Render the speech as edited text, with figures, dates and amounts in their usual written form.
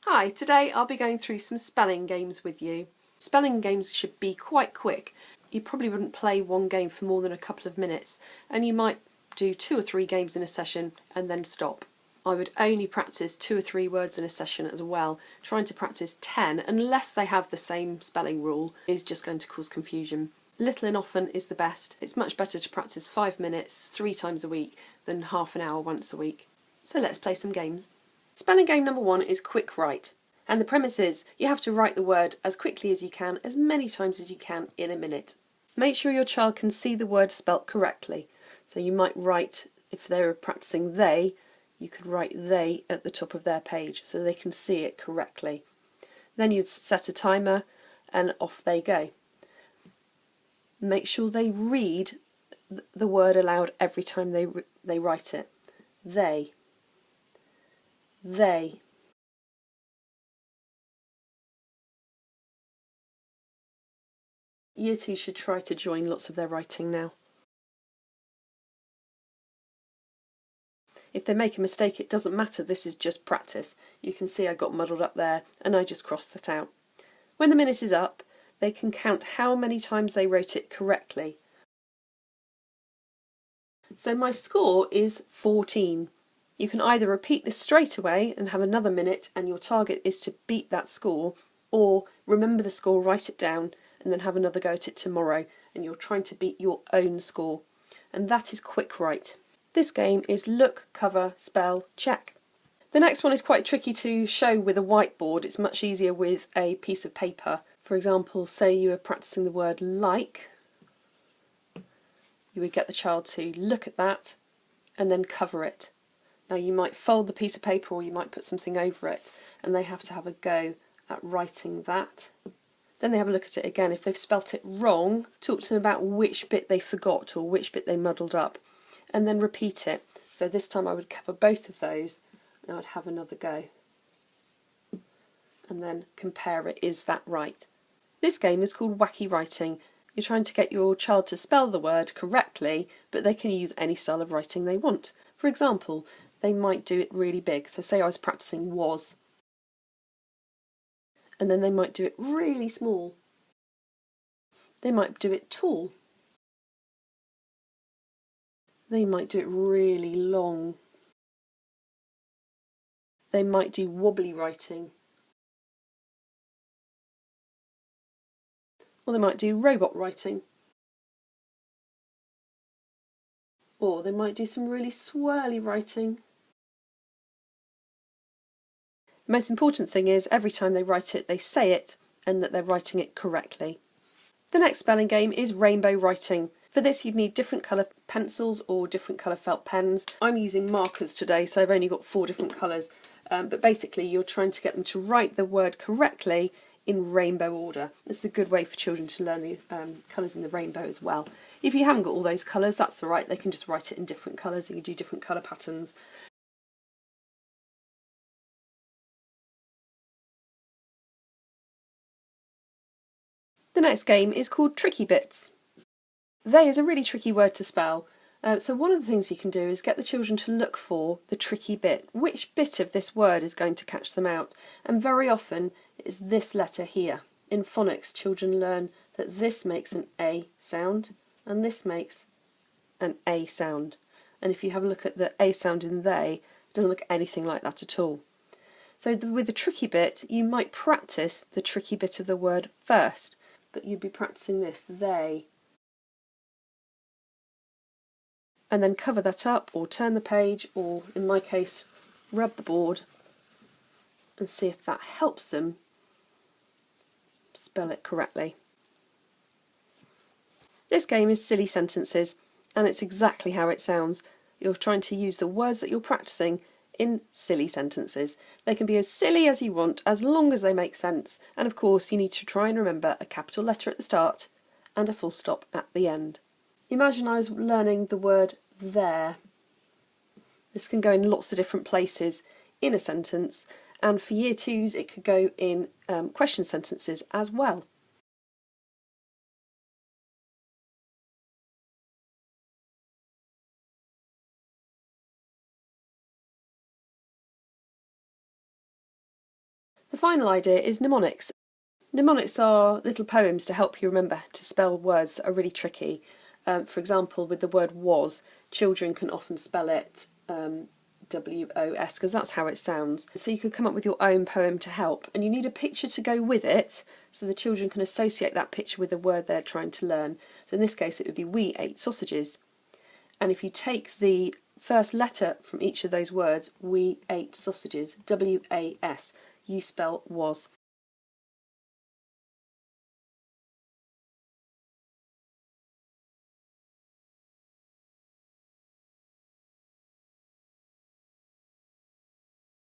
Hi, today I'll be going through some spelling games with you. Spelling games should be quite quick. You probably wouldn't play one game for more than a couple of minutes, and you might do 2 or 3 games in a session and then stop. I would only practice 2 or 3 words in a session as well. Trying to practice 10, unless they have the same spelling rule, is just going to cause confusion. Little and often is the best. It's much better to practice 5 minutes 3 times a week than half an hour once a week. So let's play some games. Spelling game number 1 is quick write, and the premise is you have to write the word as quickly as you can, as many times as you can in a minute. Make sure your child can see the word spelt correctly. So you might write, if they're practicing they, you could write they at the top of their page so they can see it correctly. Then you'd set a timer and off they go. Make sure they read the word aloud every time they write it. They. Year 2 should try to join lots of their writing now. If they make a mistake, it doesn't matter, this is just practice. You can see I got muddled up there and I just crossed that out. When the minute is up, they can count how many times they wrote it correctly. So my score is 14. You can either repeat this straight away and have another minute and your target is to beat that score, or remember the score, write it down, and then have another go at it tomorrow, and you're trying to beat your own score. And that is quick write. This game is look, cover, spell, check. The next one is quite tricky to show with a whiteboard. It's much easier with a piece of paper. For example, say you were practicing the word like. You would get the child to look at that and then cover it. Now you might fold the piece of paper or you might put something over it, and they have to have a go at writing that. Then they have a look at it again. If they've spelt it wrong, talk to them about which bit they forgot or which bit they muddled up, and then repeat it. So this time I would cover both of those and I would have another go. And then compare it, is that right? This game is called Wacky Writing. You're trying to get your child to spell the word correctly, but they can use any style of writing they want. For example, they might do it really big. So say I was practicing was, and then they might do it really small. They might do it tall. They might do it really long. They might do wobbly writing. Or they might do robot writing. Or they might do some really swirly writing. The most important thing is every time they write it, they say it and that they're writing it correctly. The next spelling game is rainbow writing. For this you'd need different colour pencils or different colour felt pens. I'm using markers today, so I've only got 4 different colours, but basically you're trying to get them to write the word correctly in rainbow order. This is a good way for children to learn the colours in the rainbow as well. If you haven't got all those colours, that's alright, they can just write it in different colours. You can do different colour patterns. The next game is called Tricky Bits. They is a really tricky word to spell, so one of the things you can do is get the children to look for the tricky bit. Which bit of this word is going to catch them out? And very often it is this letter here. In phonics, children learn that this makes an A sound and this makes an A sound. And if you have a look at the A sound in they, it doesn't look anything like that at all. So with the tricky bit, you might practice the tricky bit of the word first, but you'd be practicing this, they, and then cover that up or turn the page, or in my case rub the board and see if that helps them spell it correctly. This game is silly sentences, and it's exactly how it sounds. You're trying to use the words that you're practicing in silly sentences. They can be as silly as you want as long as they make sense, and of course you need to try and remember a capital letter at the start and a full stop at the end. Imagine I was learning the word there. This can go in lots of different places in a sentence, and for year 2s it could go in question sentences as well. The final idea is mnemonics. Mnemonics are little poems to help you remember to spell words that are really tricky. For example, with the word was, children can often spell it W-O-S because that's how it sounds. So you could come up with your own poem to help, and you need a picture to go with it so the children can associate that picture with the word they're trying to learn. So in this case it would be we ate sausages. And if you take the first letter from each of those words, we ate sausages, W-A-S, you spell was.